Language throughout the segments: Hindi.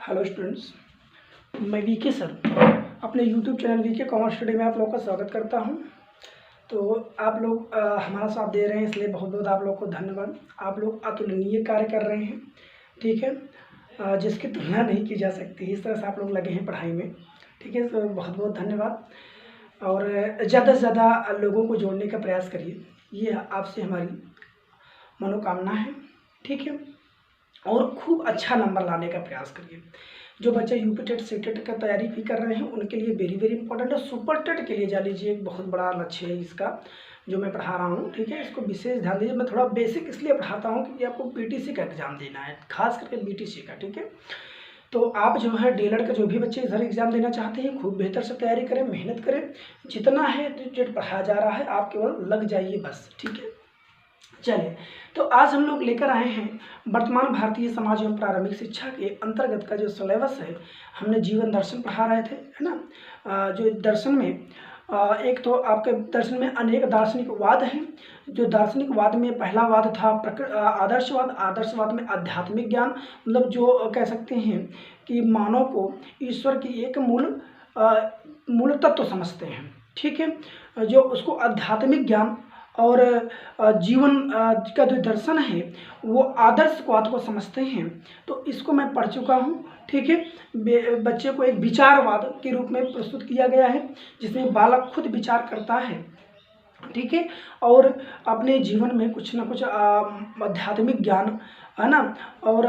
हेलो स्टूडेंट्स, मैं वीके सर अपने YouTube channel VK commerce study में आप लोगों का स्वागत करता हूं। तो आप लोग हमारा साथ दे रहे हैं, इसलिए बहुत बहुत आप लोग को धन्यवाद। आप लोग अतुलनीय कार्य कर रहे हैं, ठीक है, जिसकी तुलना नहीं की जा सकती। इस तरह से आप लोग लगे हैं पढ़ाई में, ठीक है। तो बहुत बहुत धन्यवाद और ज़्यादा से ज़्यादा लोगों को जोड़ने का प्रयास करिए, ये आपसे हमारी मनोकामना है, ठीक है। और खूब अच्छा नंबर लाने का प्रयास करिए। जो बच्चे यूपी टेट सी टेट का तैयारी भी कर रहे हैं उनके लिए वेरी वेरी इंपॉर्टेंट है। सुपर टेट के लिए जा लीजिए, एक बहुत बड़ा लक्ष्य है इसका जो मैं पढ़ा रहा हूँ, ठीक है। इसको विशेष ध्यान दीजिए। मैं थोड़ा बेसिक इसलिए पढ़ाता हूँ क्योंकि आपको पीटीसी का एग्जाम देना है, खास करके बीटीसी का, ठीक है। तो आप जो है डीएलएड का जो भी बच्चे इधर एग्जाम देना चाहते हैं, खूब बेहतर से तैयारी करें, मेहनत करें। जितना है टेट पढ़ाया जा रहा है, आप केवल लग जाइए बस, ठीक है। चलिए, तो आज हम लोग लेकर आए हैं वर्तमान भारतीय समाज एवं प्रारंभिक शिक्षा के अंतर्गत का जो सिलेबस है। हमने जीवन दर्शन पढ़ा रहे थे, है ना। जो दर्शन में एक तो आपके दर्शन में अनेक दार्शनिक वाद हैं। जो दार्शनिक वाद में पहला वाद था आदर्शवाद। आदर्शवाद में आध्यात्मिक ज्ञान, मतलब जो कह सकते हैं कि मानव को ईश्वर की एक मूल तत्व समझते हैं, ठीक है। जो उसको आध्यात्मिक ज्ञान और जीवन का जो दर्शन है वो आदर्शवाद को समझते हैं। तो इसको मैं पढ़ चुका हूँ, ठीक है। बच्चे को एक विचारवाद के रूप में प्रस्तुत किया गया है, जिसमें बालक खुद विचार करता है, ठीक है, और अपने जीवन में कुछ ना कुछ आध्यात्मिक ज्ञान, है ना, और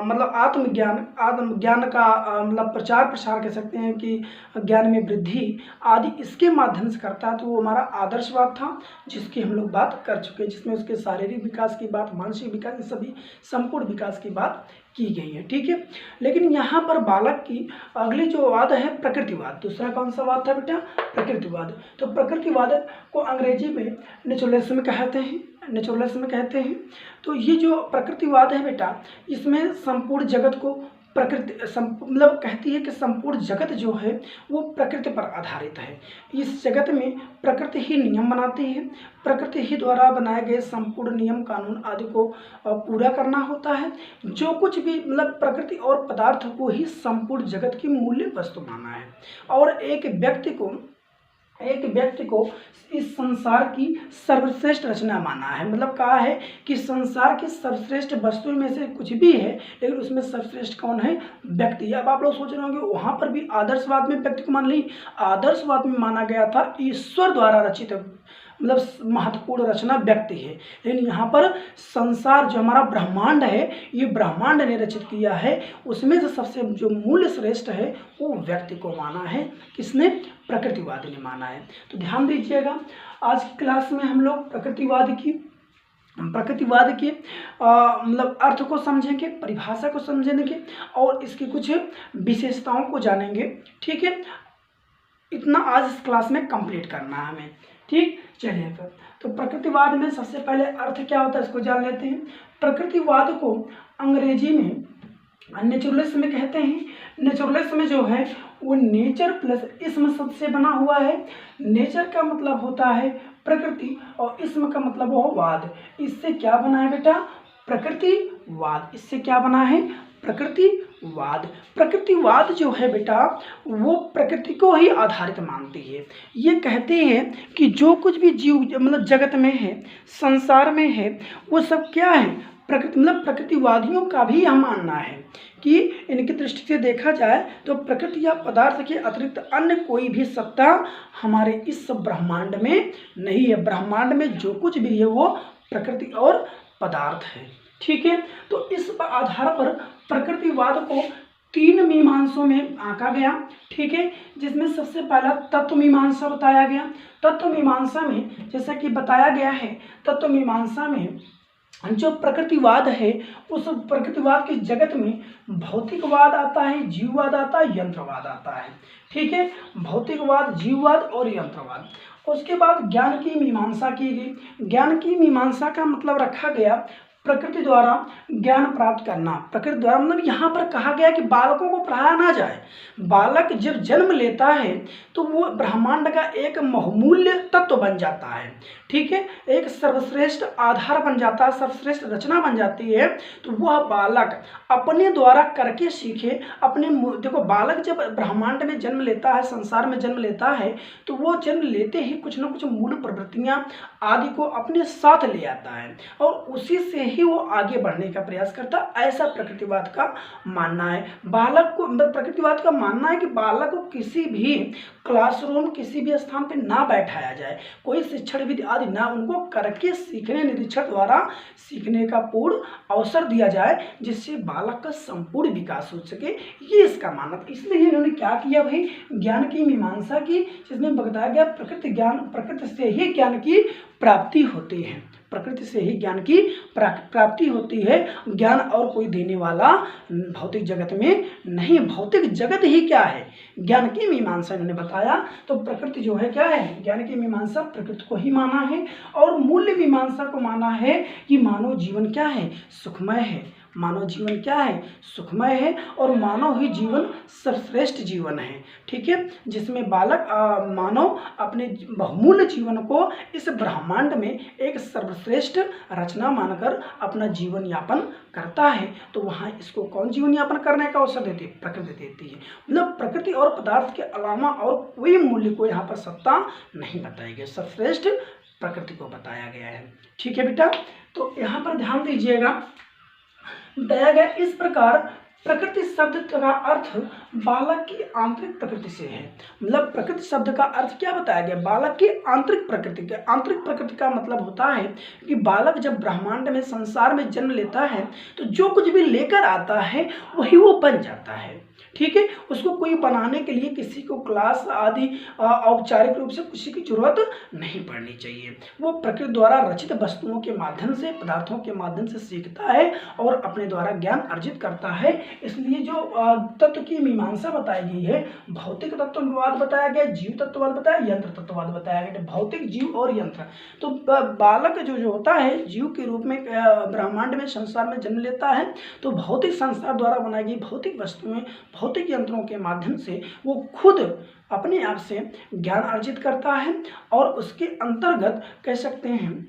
मतलब आत्मज्ञान का मतलब प्रचार प्रसार कह सकते हैं कि ज्ञान में वृद्धि आदि इसके माध्यम से करता है। तो वो हमारा आदर्शवाद था, जिसकी हम लोग बात कर चुके हैं, जिसमें उसके शारीरिक विकास की बात, मानसिक विकास, सभी संपूर्ण विकास की बात की गई है, ठीक है। लेकिन यहाँ पर बालक की अगली जो वाद है प्रकृतिवाद। दूसरा कौन सा वाद था बेटा? प्रकृतिवाद। तो प्रकृतिवाद को अंग्रेजी में नेचुरलिज्म कहते हैं। तो ये जो प्रकृतिवाद है बेटा, इसमें संपूर्ण जगत को मतलब कहती है कि संपूर्ण जगत जो है वो प्रकृति पर आधारित है। इस जगत में प्रकृति ही नियम बनाती है। प्रकृति ही द्वारा बनाए गए संपूर्ण नियम कानून आदि को पूरा करना होता है। जो कुछ भी मतलब प्रकृति और पदार्थ को ही संपूर्ण जगत की मूल्य वस्तु माना है। और एक व्यक्ति को इस संसार की सर्वश्रेष्ठ रचना माना है। मतलब कहा है कि संसार की सर्वश्रेष्ठ वस्तु में से कुछ भी है, लेकिन उसमें सर्वश्रेष्ठ कौन है? व्यक्ति। अब आप लोग सोच रहे होंगे वहाँ पर भी आदर्शवाद में व्यक्ति को मान ली। आदर्शवाद में माना गया था ईश्वर द्वारा रचित मतलब महत्वपूर्ण रचना व्यक्ति है। लेकिन यहाँ पर संसार जो हमारा ब्रह्मांड है, ये ब्रह्मांड ने रचित किया है, उसमें से सबसे जो मूल्य श्रेष्ठ है वो व्यक्ति को माना है। किसने? प्रकृतिवादी ने माना है। तो ध्यान दीजिएगा, आज की क्लास में हम लोग प्रकृतिवाद के मतलब अर्थ को समझेंगे, परिभाषा को समझेंगे और इसकी कुछ विशेषताओं को जानेंगे, ठीक है। इतना आज इस क्लास में कंप्लीट करना है हमें, ठीक। चलिए फिर, तो प्रकृतिवाद में सबसे पहले अर्थ क्या होता है इसको जान लेते हैं। प्रकृतिवाद को अंग्रेजी में नेचुरलिज्म कहते हैं। नेचुरलिज्म जो है वो नेचर प्लस इसम शब्द से बना हुआ है। नेचर का मतलब होता है प्रकृति और इसम का मतलब हो वाद। इससे क्या बना है बेटा? प्रकृतिवाद। इससे क्या बना है? प्रकृतिवाद। प्रकृतिवाद जो है बेटा वो प्रकृति को ही आधारित मानती है। ये कहते हैं कि जो कुछ भी जीव मतलब जगत में है, संसार में है, वो सब क्या है? प्रकृति। मतलब प्रकृतिवादियों का भी यह मानना है कि इनकी दृष्टि से देखा जाए तो प्रकृति या पदार्थ के अतिरिक्त अन्य कोई भी सत्ता हमारे इस ब्रह्मांड में नहीं है। ब्रह्मांड में जो कुछ भी है वो प्रकृति और पदार्थ है, ठीक है। तो इस आधार पर प्रकृतिवाद को 3 मीमांसों में आंका गया, ठीक है, जिसमें सबसे पहला तत्व मीमांसा बताया गया। तत्व मीमांसा में जैसा कि बताया गया है, तत्व मीमांसा में जो प्रकृतिवाद है उस प्रकृतिवाद के जगत में भौतिकवाद आता है, जीववाद आता है, यंत्रवाद आता है, ठीक है। भौतिकवाद, जीववाद और यंत्रवाद। उसके बाद ज्ञान की मीमांसा की गई। ज्ञान की मीमांसा का मतलब रखा गया प्रकृति द्वारा ज्ञान प्राप्त करना। प्रकृति द्वारा मतलब यहाँ पर कहा गया कि बालकों को पढ़ाया ना जाए। बालक जब जन्म लेता है तो वो ब्रह्मांड का एक बहुमूल्य तत्व बन जाता है, ठीक है, एक सर्वश्रेष्ठ आधार बन जाता है, सर्वश्रेष्ठ रचना बन जाती है। तो वह बालक अपने द्वारा करके सीखे। अपने देखो, बालक जब ब्रह्मांड में जन्म लेता है, संसार में जन्म लेता है, तो वो जन्म लेते ही कुछ ना कुछ मूल प्रवृत्तियां आदि को अपने साथ ले आता है और उसी से ही वो आगे बढ़ने का प्रयास करता है। ऐसा प्रकृतिवाद का मानना है। बालक को प्रकृतिवाद का मानना है कि बालक को किसी भी क्लासरूम, किसी भी स्थान पे ना बैठाया जाए, कोई शिक्षण विधि आदि ना, उनको करके सीखने, निरीक्षण द्वारा सीखने का पूर्ण अवसर दिया जाए, जिससे बालक का संपूर्ण विकास हो सके। ये इसका मानना था। इसलिए इन्होंने क्या किया भाई, ज्ञान की मीमांसा की, जिसमें बताया गया प्रकृति से ही ज्ञान की प्राप्ति होती है। प्रकृति से ही ज्ञान की प्राप्ति होती है। ज्ञान और कोई देने वाला भौतिक जगत में नहीं। भौतिक जगत ही क्या है, ज्ञान की मीमांसा इन्होंने बताया। तो प्रकृति जो है क्या है, ज्ञान की मीमांसा प्रकृति को ही माना है। और मूल्य मीमांसा को माना है कि मानव जीवन क्या है, सुखमय है। मानव जीवन क्या है, सुखमय है और मानव ही जीवन सर्वश्रेष्ठ जीवन है, ठीक है, जिसमें बालक मानव अपने बहुमूल्य जीवन को इस ब्रह्मांड में एक सर्वश्रेष्ठ रचना मानकर अपना जीवन यापन करता है। तो वहाँ इसको कौन जीवन यापन करने का अवसर देती है, प्रकृति देती है। मतलब प्रकृति और पदार्थ के अलावा और कोई मूल्य को यहाँ पर सत्ता नहीं बताई गई, सर्वश्रेष्ठ प्रकृति को बताया गया है, ठीक है बेटा। तो यहाँ पर ध्यान दीजिएगा, बताया गया इस प्रकार प्रकृति शब्द का अर्थ बालक की आंतरिक प्रकृति से है। मतलब प्रकृति शब्द का अर्थ क्या बताया गया, बालक की आंतरिक प्रकृति। के आंतरिक प्रकृति का मतलब होता है कि बालक जब ब्रह्मांड में, संसार में जन्म लेता है तो जो कुछ भी लेकर आता है वही वो बन जाता है, ठीक है। उसको कोई बनाने के लिए किसी को क्लास आदि औपचारिक रूप से किसी की जरूरत नहीं पड़नी चाहिए। वो प्रकृति द्वारा रचित वस्तुओं के माध्यम से, पदार्थों के माध्यम से सीखता है और अपने द्वारा ज्ञान अर्जित करता है। इसलिए जो तत्व की मीमांसा बताई गई है, भौतिक तत्ववाद बताया गया, जीव तत्ववाद बताया, यंत्र तत्ववाद बताया गया। भौतिक, जीव और यंत्र। तो बालक जो होता है जीव के रूप में ब्रह्मांड में, संसार में जन्म लेता है, तो भौतिक संसार द्वारा बनाई गई भौतिक वस्तुएं, भौतिक यंत्रों के माध्यम से वो खुद अपने आप से ज्ञान अर्जित करता है। और उसके अंतर्गत कह सकते हैं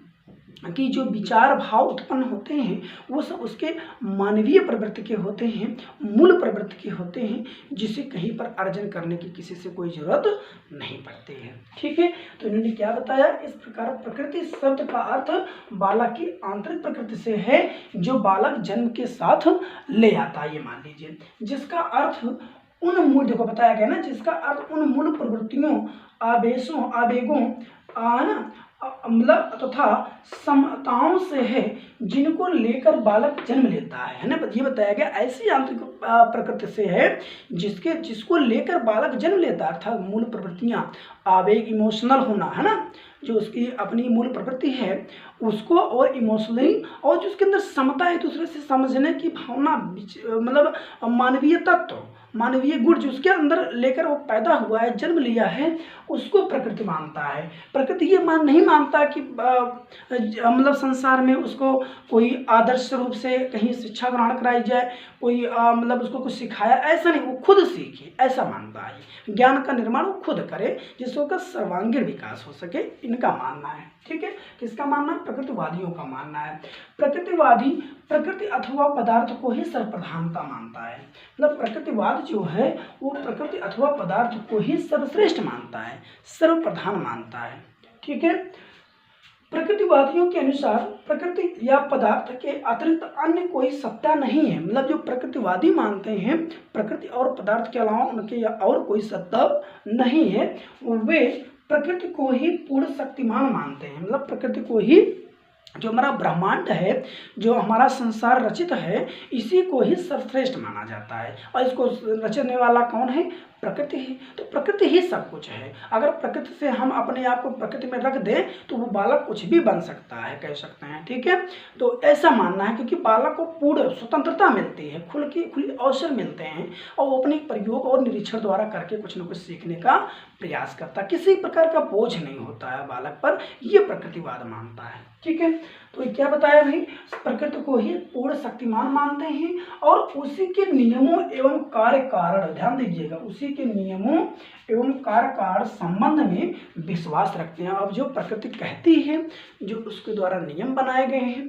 कि जो विचार भाव उत्पन्न होते हैं वो सब उसके मानवीय प्रवृत्ति के होते हैं, मूल प्रवृत्ति के होते हैं, जिसे कहीं पर अर्जन करने की किसी से कोई जरूरत नहीं पड़ती है, ठीक है। तो इन्होंने क्या बताया, इस प्रकार प्रकृति शब्द का अर्थ बालक की आंतरिक प्रकृति से है, जो बालक जन्म के साथ ले आता है, ये मान लीजिए, जिसका अर्थ उन मूल, देखो बताया गया ना, जिसका अर्थ उन मूल प्रवृत्तियों, आवेशों, आवेगों ना, मतलब तथा समताओं से है जिनको लेकर बालक जन्म लेता है ना। ये बताया गया ऐसी आंतरिक प्रकृति से है जिसको लेकर बालक जन्म लेता है, अर्थात मूल प्रवृत्तियां, आवेग, इमोशनल होना है ना, जो उसकी अपनी मूल प्रवृत्ति है उसको, और इमोशनली, और जो उसके अंदर समता है, दूसरे से समझने की भावना, मतलब मानवीय तत्व, मानवीय गुण जो उसके अंदर लेकर वो पैदा हुआ है, जन्म लिया है, उसको प्रकृति मानता है। प्रकृति ये नहीं मानता कि मतलब संसार में उसको कोई आदर्श रूप से कहीं शिक्षा ग्रहण कराई जाए, कोई मतलब उसको कुछ सिखाया, ऐसा नहीं, वो खुद सीखे, ऐसा मानता है। ज्ञान का निर्माण वो खुद करे, जिससे उसका सर्वांगीण विकास हो सके, इनका मानना है, ठीक है। किसका मानना है, प्रकृतिवादियों का मानना है। प्रकृतिवादी प्रकृति अथवा पदार्थ को ही सर्वप्रधानता मानता है। मतलब प्रकृतिवाद जो है वो प्रकृति अथवा पदार्थ को ही सर्वश्रेष्ठ मानता है, सर्वप्रधान मानता है, ठीक है। प्रकृतिवादियों के अनुसार प्रकृति या पदार्थ के अतिरिक्त अन्य कोई सत्ता नहीं है। मतलब जो प्रकृतिवादी मानते हैं प्रकृति और पदार्थ के अलावा उनके या और कोई सत्ता नहीं है, वे प्रकृति को ही पूर्ण शक्तिमान मानते हैं। मतलब प्रकृति को ही, जो हमारा ब्रह्मांड है, जो हमारा संसार रचित है, इसी को ही सर्वश्रेष्ठ माना जाता है। और इसको रचने वाला कौन है, प्रकृति है। तो प्रकृति ही सब कुछ है। अगर प्रकृति से हम अपने आप को प्रकृति में रख दें तो वो बालक कुछ भी बन सकता है, कह सकते हैं, ठीक है। तो ऐसा मानना है, क्योंकि बालक को पूर्ण स्वतंत्रता मिलती है, खुली अवसर मिलते हैं, और वो अपने प्रयोग और निरीक्षण द्वारा करके कुछ न कुछ सीखने का प्रयास करता है। किसी प्रकार का बोझ नहीं होता है बालक पर, ये प्रकृतिवाद मानता है। ठीक है। तो ये क्या बताया भाई, प्रकृति को ही पूर्ण शक्तिमान मानते हैं और उसी के नियमों एवं कार्य कारण, ध्यान दीजिएगा, उसी के नियमों एवं कार्य कारण संबंध में विश्वास रखते हैं। अब जो प्रकृति कहती है, जो उसके द्वारा नियम बनाए गए हैं,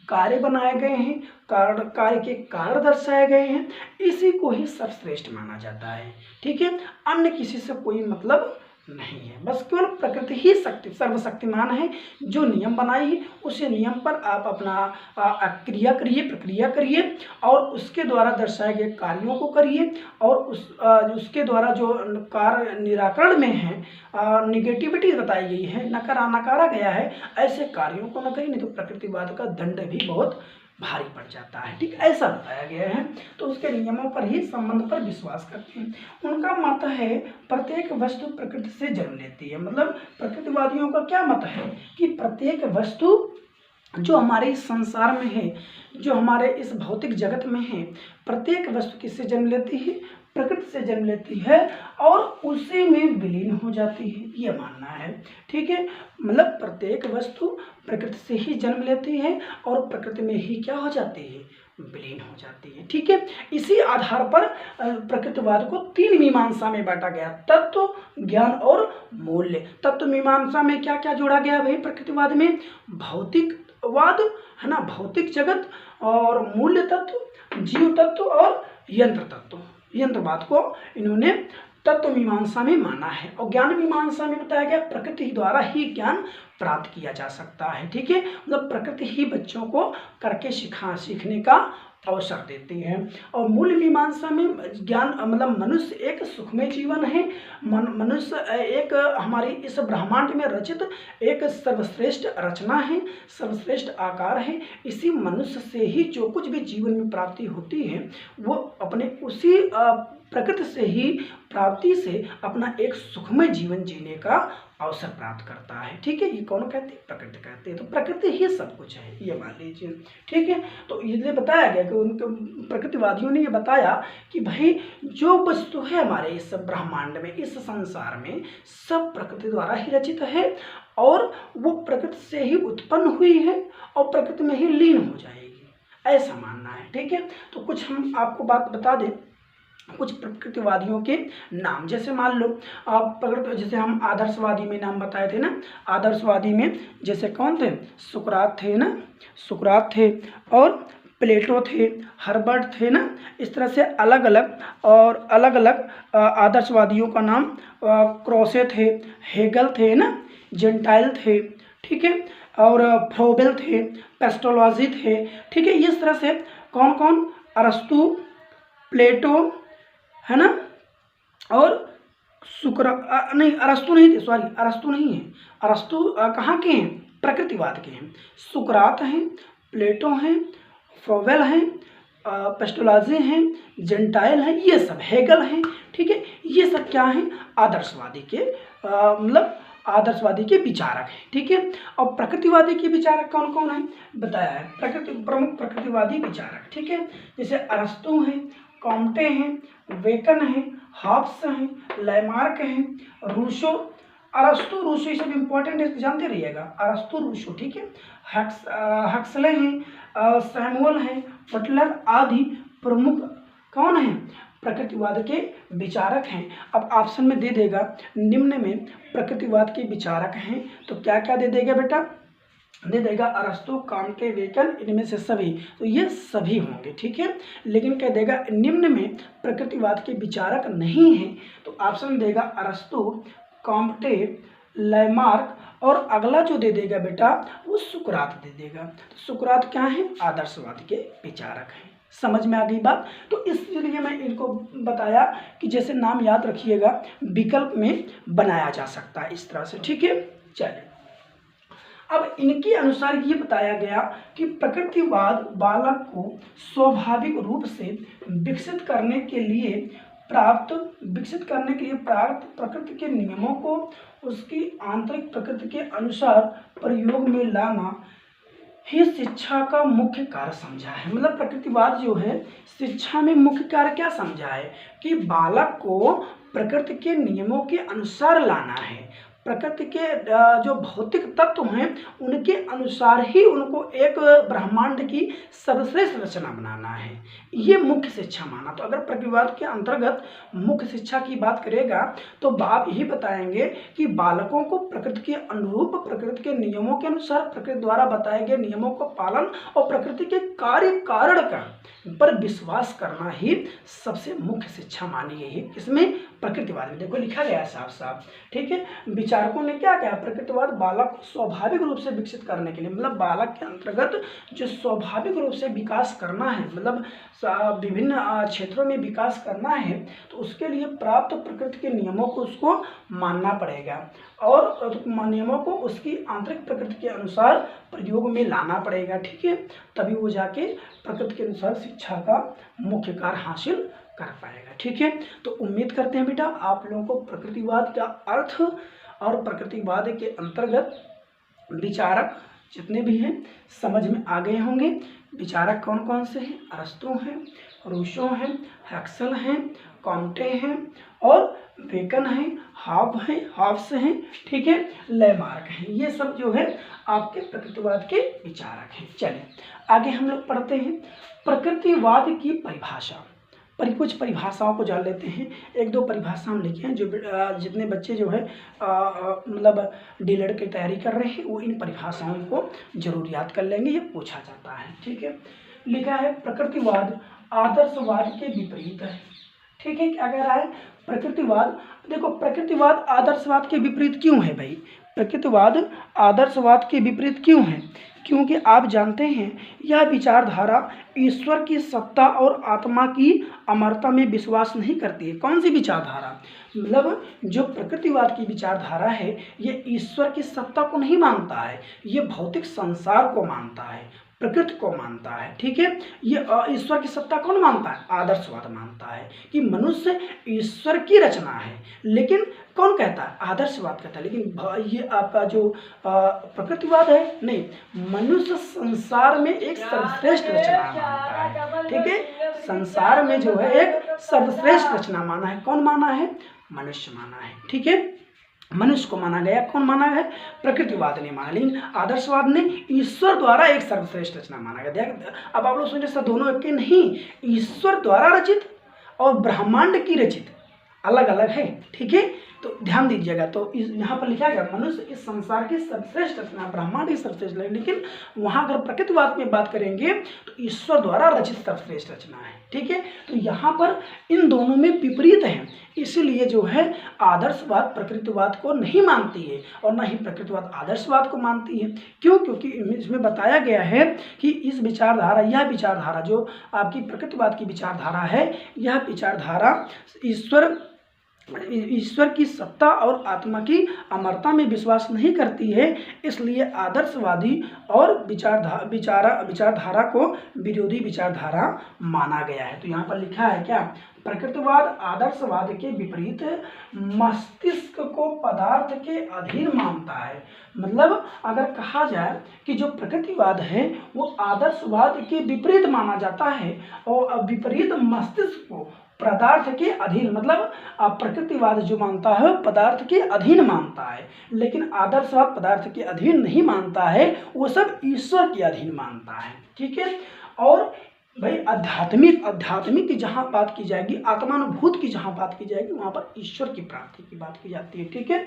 कार्य बनाए गए हैं, कारण, कार्य के कारण दर्शाए गए हैं, इसी को ही सर्वश्रेष्ठ माना जाता है। ठीक है, अन्य किसी से कोई मतलब नहीं है, बस केवल प्रकृति ही सर्वशक्तिमान है। जो नियम बनाई है उसी नियम पर आप अपना क्रिया करिए, प्रक्रिया करिए और उसके द्वारा दर्शाए गए कार्यों को करिए और उसके द्वारा जो कार्य निराकरण में है, निगेटिविटी बताई गई है, नकारा गया है, ऐसे कार्यों को न करिए, नहीं तो प्रकृतिवाद का दंड भी बहुत भारी पड़ जाता है। ठीक, ऐसा बताया गया है। तो उसके नियमों पर ही, संबंध पर विश्वास करते हैं। उनका मत है प्रत्येक वस्तु प्रकृति से जन्म लेती है। मतलब प्रकृतिवादियों का क्या मत है कि प्रत्येक वस्तु जो हमारे इस संसार में है, जो हमारे इस भौतिक जगत में है, प्रत्येक वस्तु किससे जन्म लेती है, प्रकृति से जन्म लेती है और उसी में विलीन हो जाती है, ये मानना है। ठीक है, मतलब प्रत्येक वस्तु प्रकृति से ही जन्म लेती है और प्रकृति में ही क्या हो जाती है, विलीन हो जाती है। ठीक है, इसी आधार पर प्रकृतिवाद को तीन मीमांसा में बांटा गया, तत्व, ज्ञान और मूल्य। तत्व मीमांसा में क्या क्या जोड़ा गया भाई प्रकृतिवाद में, भौतिकवाद है ना, भौतिक जगत, और मूल्य तत्व, जीव तत्व और यंत्र तत्व, यंत्रवाद को इन्होंने तत्व मीमांसा में माना है। और ज्ञान मीमांसा में बताया गया प्रकृति द्वारा ही ज्ञान प्राप्त किया जा सकता है। ठीक है, मतलब प्रकृति ही बच्चों को करके सीखने का अवसर देती है। और मूल मीमांसा में ज्ञान मतलब मनुष्य एक सुखमय जीवन है, मनुष्य एक हमारे इस ब्रह्मांड में रचित एक सर्वश्रेष्ठ रचना है, सर्वश्रेष्ठ आकार है। इसी मनुष्य से ही जो कुछ भी जीवन में प्राप्ति होती है वो अपने उसी प्रकृति से ही प्राप्ति से अपना एक सुखमय जीवन जीने का अवसर प्राप्त करता है। ठीक है, ये कौन कहते हैं, प्रकृति कहते हैं। तो प्रकृति ही सब कुछ है, ये मान लीजिए। ठीक है, तो इसलिए बताया गया कि उनके प्रकृतिवादियों ने ये बताया कि भाई जो वस्तु है हमारे इस ब्रह्मांड में, इस संसार में, सब प्रकृति द्वारा ही रचित है और वो प्रकृति से ही उत्पन्न हुई है और प्रकृति में ही लीन हो जाएगी, ऐसा मानना है। ठीक है, तो कुछ हम आपको बात बता दें, कुछ प्रकृतिवादियों के नाम, जैसे मान लो आप जैसे हम आदर्शवादी में नाम बताए थे ना, आदर्शवादी में जैसे कौन थे, सुकरात थे ना, सुकरात थे और प्लेटो थे, हर्बर्ट थे ना। इस तरह से अलग अलग आदर्शवादियों का नाम, क्रोसे थे, हेगल थे ना, जेंटाइल थे, ठीक है, और फ्रोबेल थे, पेस्टोलॉजी थे। ठीक है, इस तरह से कौन कौन, अरस्तु, प्लेटो है ना, और नहीं, अरस्तु नहीं थे, सॉरी अरस्तु नहीं है, अरस्तु कहाँ के हैं, प्रकृतिवाद के हैं। सुकरात हैं, प्लेटो हैं, फ्रोवेल हैं, पेस्टोलॉजी हैं, जेंटाइल हैं, ये सब, हेगल हैं। ठीक है, ये सब क्या हैं, आदर्शवादी के मतलब आदर्शवादी के विचारक हैं। ठीक है, और प्रकृतिवादी के विचारक कौन कौन है बताया है, प्रमुख प्रकृतिवादी विचारक। ठीक है, जैसे अरस्तु हैं, कॉम्टे हैं, वेकन हैं, हॉब्स हैं, लैमार्क हैं, रूसो, अरस्तु रूसो, ये सब इंपॉर्टेंट है, जानते रहिएगा, अरस्तु रूसो। ठीक है, हक्सले हैं, सैमुअल हैं, बटलर आदि प्रमुख कौन हैं, प्रकृतिवाद के विचारक हैं। अब ऑप्शन में दे देगा निम्न में प्रकृतिवाद के विचारक हैं, तो क्या क्या दे देगा बेटा, दे देगा अरस्तु, कांटे, वेकन, इनमें से सभी, तो ये सभी होंगे। ठीक है, लेकिन कह देगा निम्न में प्रकृतिवाद के विचारक नहीं हैं, तो ऑप्शन देगा अरस्तु, कांटे, लैमार्क और अगला जो दे देगा बेटा वो सुकरात दे देगा। तो सुकरात क्या है, आदर्शवाद के विचारक हैं। समझ में आ गई बात। तो इसलिए मैं इनको बताया कि जैसे नाम याद रखिएगा, विकल्प में बनाया जा सकता है इस तरह से। ठीक है, चलिए अब इनके अनुसार ये बताया गया कि प्रकृतिवाद बालक को स्वाभाविक रूप से विकसित करने के लिए प्राप्त प्रकृति के नियमों को उसकी आंतरिक प्रकृति के अनुसार प्रयोग में लाना ही शिक्षा का मुख्य कार्य समझा है। मतलब प्रकृतिवाद जो है शिक्षा में मुख्य कार्य क्या समझा है कि बालक को प्रकृति के नियमों के अनुसार लाना है, प्रकृति के जो भौतिक तत्व हैं उनके अनुसार ही उनको एक ब्रह्मांड की सर्वश्रेष्ठ रचना बनाना है, ये मुख्य शिक्षा माना। तो अगर प्रकृतिवाद के अंतर्गत मुख्य शिक्षा की बात करेगा तो आप यही बताएंगे कि बालकों को प्रकृति के अनुरूप, प्रकृति के नियमों के अनुसार, प्रकृति द्वारा बताए गए नियमों का पालन और प्रकृति के कार्य कारण का पर विश्वास करना ही सबसे मुख्य शिक्षा मानी गई है। इसमें प्रकृतिवाद में देखो लिखा गया है साफ साफ, ठीक है। विचारकों ने क्या कहा, प्रकृतिवाद बालक को स्वाभाविक रूप से विकसित करने के लिए, मतलब बालक के अंतर्गत जो स्वाभाविक रूप से विकास करना है, मतलब विभिन्न क्षेत्रों में विकास करना है, तो उसके लिए प्राप्त प्रकृति के नियमों को उसको मानना पड़ेगा और नियमों को उसकी आंतरिक प्रकृति के अनुसार प्रयोग में लाना पड़ेगा, ठीक है। तभी वो जाके प्रकृति के अनुसार शिक्षा का मुख्य कार्य हासिल कर पाएगा, ठीक है। तो उम्मीद करते हैं बेटा आप लोगों को प्रकृतिवाद का अर्थ और प्रकृतिवाद के अंतर्गत विचारक जितने भी हैं समझ में आ गए होंगे। विचारक कौन कौन से हैं, अरस्तु हैं, रूसो हैं, हैक्सल हैं, कॉम्टे हैं और बेकन हैं, हॉब्स हैं, ठीक है, लेमार्क हैं। ये सब जो है आपके प्रकृतिवाद के विचारक हैं। चलिए आगे हम लोग पढ़ते हैं प्रकृतिवाद की परिभाषा। कुछ परिभाषाओं को जान लेते हैं। एक दो परिभाषा हम लिखे हैं जो जितने बच्चे जो है मतलब डीएलएड की तैयारी कर रहे हैं वो इन परिभाषाओं को जरूर याद कर लेंगे, ये पूछा जाता है, ठीक है। लिखा है प्रकृतिवाद आदर्शवाद के विपरीत है, ठीक है। क्या कह रहा है, प्रकृतिवाद, देखो प्रकृतिवाद आदर्शवाद के विपरीत क्यों है भाई, प्रकृतिवाद आदर्शवाद के विपरीत क्यों है, क्योंकि आप जानते हैं यह विचारधारा ईश्वर की सत्ता और आत्मा की अमरता में विश्वास नहीं करती है। कौन सी विचारधारा, मतलब जो प्रकृतिवाद की विचारधारा है ये ईश्वर की सत्ता को नहीं मानता है, ये भौतिक संसार को मानता है, प्रकृति को मानता है, ठीक है। ये ईश्वर की सत्ता कौन मानता है, आदर्शवाद मानता है कि मनुष्य ईश्वर की रचना है, लेकिन कौन कहता है, आदर्शवाद कहता है। लेकिन ये आपका जो प्रकृतिवाद है नहीं, मनुष्य संसार में एक सर्वश्रेष्ठ रचना मानता है, ठीक है। संसार में जो है एक सर्वश्रेष्ठ रचना माना है, कौन माना है, मनुष्य माना है, ठीक है। मनुष्य को माना गया, कौन माना है, प्रकृतिवाद ने माना, लेकिन आदर्शवाद ने ईश्वर द्वारा एक सर्वश्रेष्ठ रचना माना गया। अब आप लोग सोचे सर दोनों एक के नहीं, ईश्वर द्वारा रचित और ब्रह्मांड की रचित अलग अलग है, ठीक है। तो ध्यान दीजिएगा, तो यहाँ पर लिखा गया मनुष्य इस संसार की सर्वश्रेष्ठ रचना, ब्रह्मांड की सर्वश्रेष्ठ, लेकिन वहाँ अगर प्रकृतिवाद में बात करेंगे तो ईश्वर द्वारा रचित सर्वश्रेष्ठ रचना है, ठीक है। तो यहाँ पर इन दोनों में विपरीत है, इसीलिए जो है आदर्शवाद प्रकृतिवाद को नहीं मानती है और न ही प्रकृतिवाद आदर्शवाद को मानती है। क्यों, क्योंकि इसमें बताया गया है कि इस विचारधारा, यह विचारधारा जो आपकी प्रकृतिवाद की विचारधारा है, यह विचारधारा ईश्वर की सत्ता और आत्मा की अमरता में विश्वास नहीं करती है, इसलिए आदर्शवादी और विचारधारा को विरोधी विचारधारा माना गया है। तो यहाँ पर लिखा है क्या, प्रकृतिवाद आदर्शवाद के विपरीत मस्तिष्क को पदार्थ के अधीन मानता है। मतलब अगर कहा जाए कि जो प्रकृतिवाद है वो आदर्शवाद के विपरीत माना जाता है और विपरीत मस्तिष्क को पदार्थ के अधीन, मतलब प्रकृतिवाद जो मानता है पदार्थ के अधीन मानता है, लेकिन आदर्शवाद पदार्थ के अधीन नहीं मानता है, वो सब ईश्वर के अधीन मानता है, ठीक है। और भाई आध्यात्मिक की जहाँ बात की जाएगी, आत्मानुभूत की जहाँ बात की जाएगी, वहाँ पर ईश्वर की प्राप्ति की बात की जाती है, ठीक है।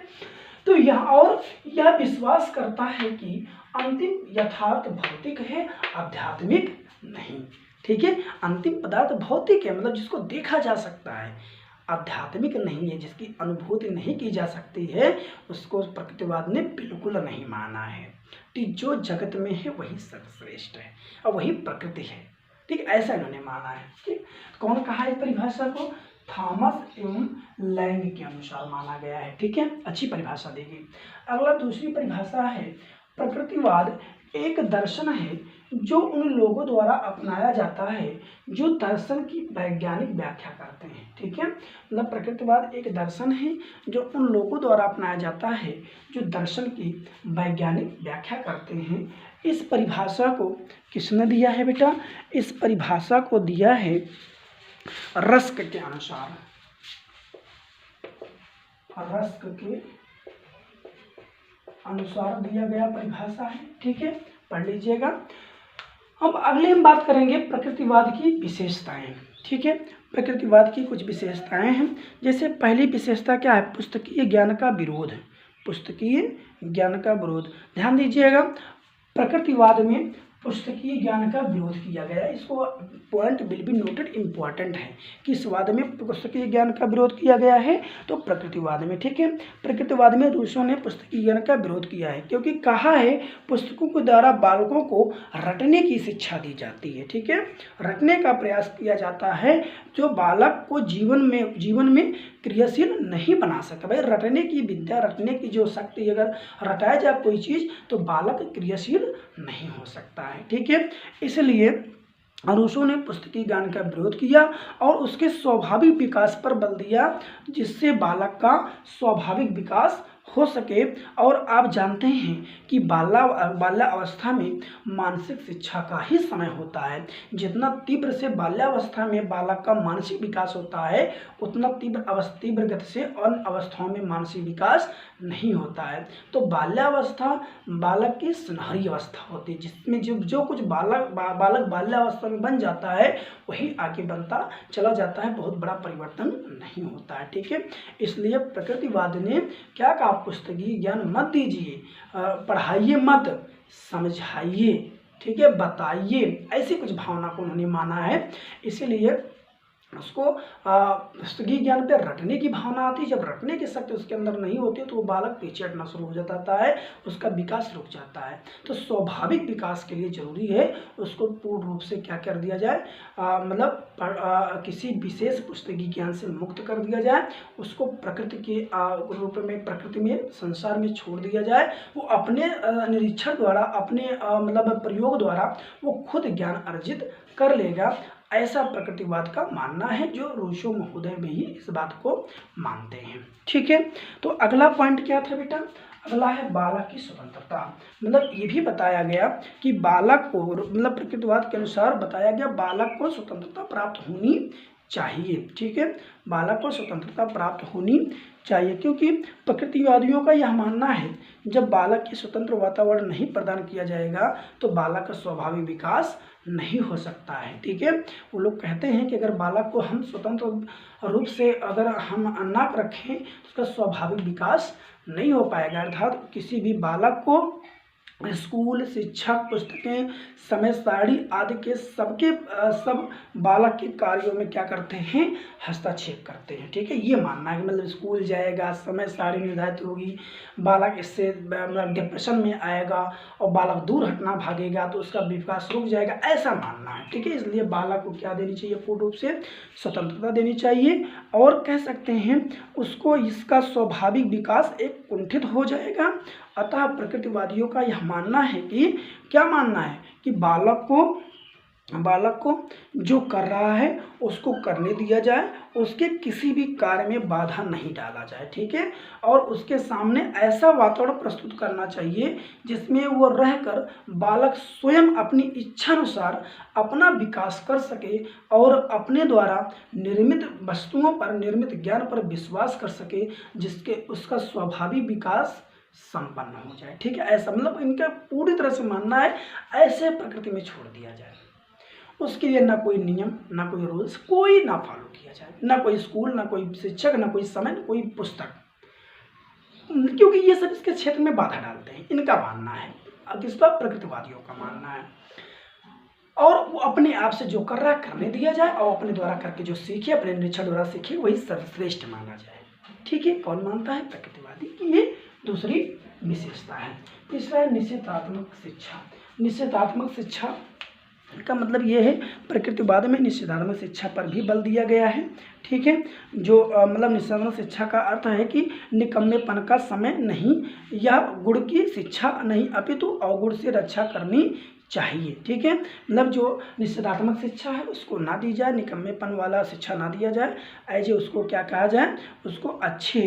तो यह विश्वास करता है कि अंतिम यथार्थ भौतिक है, आध्यात्मिक नहीं, ठीक है। अंतिम पदार्थ भौतिक है, मतलब जिसको देखा जा सकता है, आध्यात्मिक नहीं है, जिसकी अनुभूति नहीं की जा सकती है, उसको प्रकृतिवाद ने बिल्कुल नहीं माना है। तो जो जगत में है वही सर्वश्रेष्ठ है और वही प्रकृति है, ठीक, ऐसा इन्होंने माना है, ठीक। कौन कहा है परिभाषा को, थॉमस एवं लैंग के अनुसार माना गया है, ठीक है। अच्छी परिभाषा देगी। अगला दूसरी परिभाषा है, प्रकृतिवाद एक दर्शन है जो उन लोगों द्वारा अपनाया जाता है जो दर्शन की वैज्ञानिक व्याख्या करते हैं, ठीक है। मतलब प्रकृतिवाद एक दर्शन है जो उन लोगों द्वारा अपनाया जाता है जो दर्शन की वैज्ञानिक व्याख्या करते हैं। इस परिभाषा को किसने दिया है बेटा, इस परिभाषा को दिया है रस्क के अनुसार, रस्क के अनुसार दिया गया परिभाषा है। ठीक है, पढ़ लीजिएगा। अब अगले हम बात करेंगे प्रकृतिवाद की विशेषताएं। ठीक है, प्रकृतिवाद की कुछ विशेषताएं हैं। जैसे पहली विशेषता क्या है, पुस्तकीय ज्ञान का विरोध। पुस्तकीय ज्ञान का विरोध, ध्यान दीजिएगा, प्रकृतिवाद में पुस्तकीय ज्ञान का विरोध किया गया। इसको point will be noted, important है। किस वाद में पुस्तकीय ज्ञान का विरोध किया गया है, तो प्रकृतिवाद में। ठीक है, प्रकृतिवाद में रूसो ने पुस्तकीय ज्ञान का विरोध किया है, क्योंकि कहा है पुस्तकों के द्वारा बालकों को रटने की शिक्षा दी जाती है। ठीक है, रटने का प्रयास किया जाता है, जो बालक को जीवन में क्रियाशील नहीं बना सके। भाई रटने की विद्या, रटने की जो शक्ति, अगर रटाया जाए कोई चीज़ तो बालक क्रियाशील नहीं हो सकता है। ठीक है, इसलिए रूसो ने पुस्तकीय ज्ञान का विरोध किया और उसके स्वाभाविक विकास पर बल दिया, जिससे बालक का स्वाभाविक विकास हो सके। और आप जानते हैं कि बाल्यावस्था में मानसिक शिक्षा का ही समय होता है। जितना तीव्र से बाल्यावस्था में बालक का मानसिक विकास होता है, उतना तीव्र गति से अन्य अवस्थाओं में मानसिक विकास नहीं होता है। तो बाल्यावस्था बालक की सुनहरी अवस्था होती है, जिसमें जो कुछ बालक बाल्यावस्था में बन जाता है वही आगे बनता चला जाता है, बहुत बड़ा परिवर्तन नहीं होता है। ठीक है, इसलिए प्रकृतिवाद ने क्या कहा, पुस्तकीय ज्ञान मत दीजिए, पढ़ाइए मत, समझाइए। ठीक है, बताइए, ऐसी कुछ भावना को उन्होंने माना है। इसीलिए उसको पुस्तकीय ज्ञान पे रटने की भावना आती है। जब रटने की शक्ति उसके अंदर नहीं होती तो वो बालक पीछे हटना शुरू हो जाता है, उसका विकास रुक जाता है। तो स्वाभाविक विकास के लिए जरूरी है उसको पूर्ण रूप से क्या कर दिया जाए, किसी विशेष पुस्तकीय ज्ञान से मुक्त कर दिया जाए, उसको प्रकृति के रूप में, प्रकृति में, संसार में छोड़ दिया जाए। वो अपने निरीक्षण द्वारा, अपने प्रयोग द्वारा वो खुद ज्ञान अर्जित कर लेगा। ऐसा प्रकृतिवाद का मानना है, जो रूसो महोदय भी इस बात को मानते हैं। ठीक है, तो अगला पॉइंट क्या था बेटा, अगला है बालक की स्वतंत्रता। ये भी बताया गया कि बालक को, प्रकृतिवाद के अनुसार बताया गया बालक को स्वतंत्रता प्राप्त होनी चाहिए। ठीक है, बालक को स्वतंत्रता प्राप्त होनी चाहिए, क्योंकि प्रकृतिवादियों का यह मानना है जब बालक की स्वतंत्र वातावरण नहीं प्रदान किया जाएगा तो बालक का स्वाभाविक विकास नहीं हो सकता है। ठीक है, वो लोग कहते हैं कि अगर बालक को हम स्वतंत्र रूप से अगर हम ना रखें तो उसका स्वाभाविक विकास नहीं हो पाएगा। अर्थात किसी भी बालक को स्कूल, शिक्षक, पुस्तकें, समय सारणी आदि के सब बालक के कार्यों में क्या करते हैं, हस्तक्षेप करते हैं। ठीक है, ये मानना है कि स्कूल जाएगा, समय सारणी निर्धारित होगी, बालक इससे डिप्रेशन में आएगा और बालक दूर हटना भागेगा तो उसका विकास रुक जाएगा, ऐसा मानना है। ठीक है, इसलिए बालक को क्या देनी चाहिए, पूर्ण रूप से स्वतंत्रता देनी चाहिए। और कह सकते हैं उसको इसका स्वाभाविक विकास एक कुंठित हो जाएगा। अतः प्रकृतिवादियों का यह मानना है कि, क्या मानना है कि बालक को जो कर रहा है उसको करने दिया जाए, उसके किसी भी कार्य में बाधा नहीं डाला जाए। ठीक है, और उसके सामने ऐसा वातावरण प्रस्तुत करना चाहिए जिसमें वो रहकर बालक स्वयं अपनी इच्छानुसार अपना विकास कर सके और अपने द्वारा निर्मित वस्तुओं पर, निर्मित ज्ञान पर विश्वास कर सके, जिसके उसका स्वाभाविक विकास संपन्न हो जाए। ठीक है, ऐसा इनका पूरी तरह से मानना है ऐसे प्रकृति में छोड़ दिया जाए, उसके लिए ना कोई नियम, ना कोई रूल्स, कोई ना फॉलो किया जाए, ना कोई स्कूल, ना कोई शिक्षक, ना कोई समय, ना कोई पुस्तक, क्योंकि ये सब इसके क्षेत्र में बाधा डालते हैं, इनका मानना है। किसका, प्रकृतिवादियों का मानना है। और वो अपने आप से जो कर रहा है करने दिया जाए और अपने द्वारा करके जो सीखे, अपने निरीक्षण द्वारा सीखे, वही सर्वश्रेष्ठ माना जाए। ठीक है, कौन मानता है, प्रकृतिवादी की ये दूसरी विशेषता है। तीसरा है निश्चितात्मक शिक्षा। निश्चितात्मक शिक्षा का ये है, प्रकृतिवाद में निश्चितात्मक शिक्षा पर भी बल दिया गया है। ठीक है, जो निश्चितात्मक शिक्षा का अर्थ है कि निकम्मेपन का समय नहीं या गुण की शिक्षा नहीं, अपितु अवगुण से रक्षा करनी चाहिए। ठीक है, जो निश्चितात्मक शिक्षा है उसको ना दी जाए, निकम्मेपन वाला शिक्षा ना दिया जाए, ऐसे उसको क्या कहा जाए, उसको अच्छे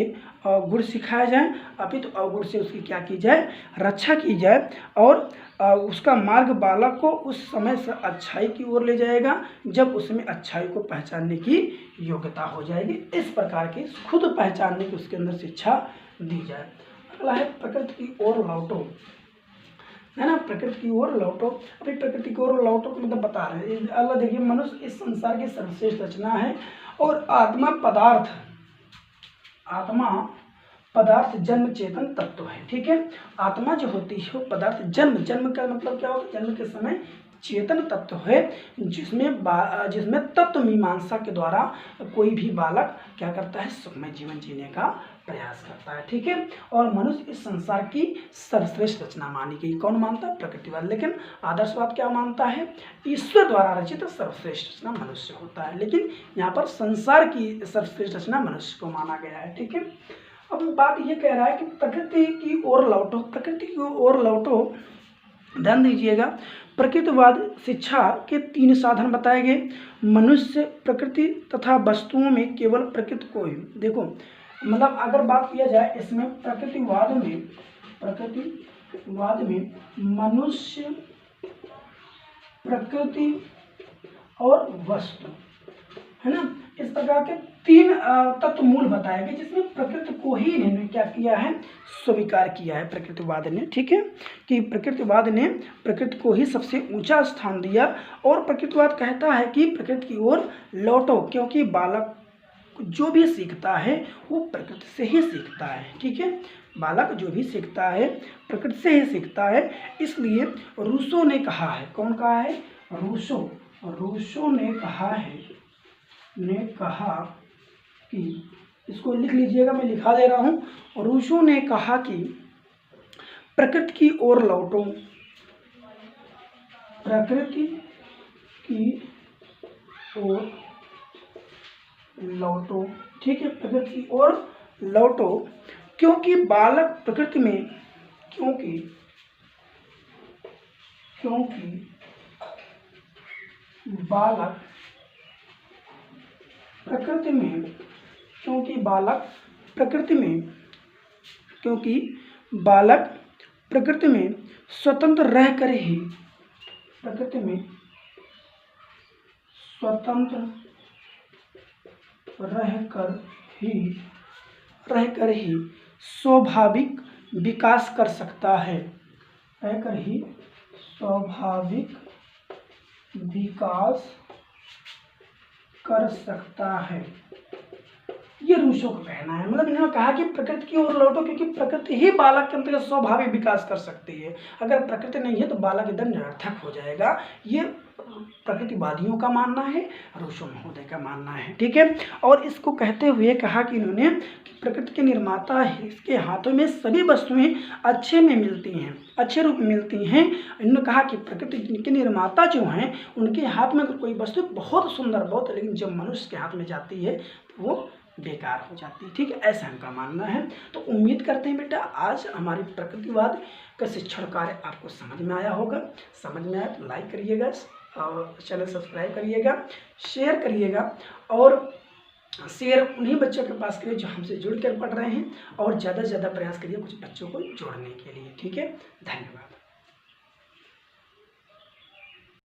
गुण सिखाया जाए, अपितु अवगुण से उसकी क्या की जाए, रक्षा की जाए। और उसका मार्ग बालक को उस समय से अच्छाई की ओर ले जाएगा जब उसमें अच्छाई को पहचानने की योग्यता हो जाएगी। इस प्रकार की खुद पहचानने की उसके अंदर शिक्षा दी जाए। अगला है प्रकृति की ओर लौटो, है ना, प्रकृति की ओर लौटो। अभी प्रकृति की ओर लौटो को मतलब बता रहे हैं। अल्लाह देखिए, मनुष्य इस संसार की सर्वश्रेष्ठ रचना है और आत्मा पदार्थ जन्म चेतन तत्व है। ठीक है, आत्मा जो होती है वो पदार्थ जन्म का मतलब क्या होता है, जन्म के समय चेतन तत्व है, जिसमें तत्व मीमांसा के द्वारा कोई भी बालक क्या करता है, सुखमय जीवन जीने का प्रयास करता है। ठीक है, और मनुष्य इस संसार की सर्वश्रेष्ठ रचना मानी गई। कौन मानता है, प्रकृतिवाद। लेकिन आदर्शवाद क्या मानता है, ईश्वर द्वारा रचित सर्वश्रेष्ठ रचना मनुष्य होता है। लेकिन यहाँ पर संसार की सर्वश्रेष्ठ रचना मनुष्य को माना गया है। ठीक है, अब बात ये कह रहा है कि प्रकृति की ओर लौटो, प्रकृति की ओर लौटो। ध्यान दीजिएगा, प्रकृतिवाद शिक्षा के 3 साधन बताए गए। मनुष्य, प्रकृति तथा वस्तुओं में केवल प्रकृति को ही देखो, मतलब अगर बात किया जाए इसमें प्रकृतिवाद में मनुष्य, प्रकृति और वस्तु, है ना, इस प्रकार के 3 तत्व मूल बताए गए, जिसमें प्रकृति को ही इन्होंने क्या किया है, स्वीकार किया है प्रकृतिवाद ने। ठीक है, कि प्रकृतिवाद ने प्रकृति को ही सबसे ऊंचा स्थान दिया। और प्रकृतिवाद कहता है कि प्रकृति की ओर लौटो, क्योंकि बालक जो भी सीखता है वो प्रकृति से ही सीखता है। ठीक है, बालक जो भी सीखता है प्रकृति से ही सीखता है। इसलिए रूसो ने कहा है, कौन कहा है, रूसो ने कहा कि, इसको लिख लीजिएगा, मैं लिखा दे रहा हूँ। रूसो ने कहा कि प्रकृति की ओर लौटो, प्रकृति की ओर लौटो। ठीक है, प्रकृति की ओर लौटो, क्योंकि बालक प्रकृति में बालक प्रकृति में स्वतंत्र रहकर ही स्वाभाविक विकास कर सकता है, ये रूसो का कहना है। मतलब इन्होंने कहा कि प्रकृति की ओर लौटो, क्योंकि प्रकृति ही बालक के अंतर्गत स्वाभाविक विकास कर सकती है। अगर प्रकृति नहीं है तो बालक एकदम निरर्थक हो जाएगा। ये प्रकृतिवादियों का मानना है, रूसो महोदय का मानना है। ठीक है, और इसको कहते हुए कहा कि इन्होंने कि प्रकृति के निर्माता है, इसके हाथों में सभी वस्तुएं अच्छे रूप में मिलती हैं। इन्होंने कहा कि प्रकृति के निर्माता जो हैं उनके हाथ में कोई वस्तु बहुत सुंदर बहुत, लेकिन जब मनुष्य के हाथ में जाती है तो वो बेकार हो जाती है। ठीक है, ऐसा उनका मानना है। तो उम्मीद करते हैं बेटा आज हमारी प्रकृतिवाद का शिक्षण कार्य आपको समझ में आया होगा। समझ में आया तो लाइक करिएगा और चैनल सब्सक्राइब करिएगा, शेयर करिएगा, और शेयर उन्हीं बच्चों के पास करिए जो हमसे जुड़ कर पढ़ रहे हैं, और ज़्यादा से ज़्यादा प्रयास करिए कुछ बच्चों को जोड़ने के लिए। ठीक है, धन्यवाद।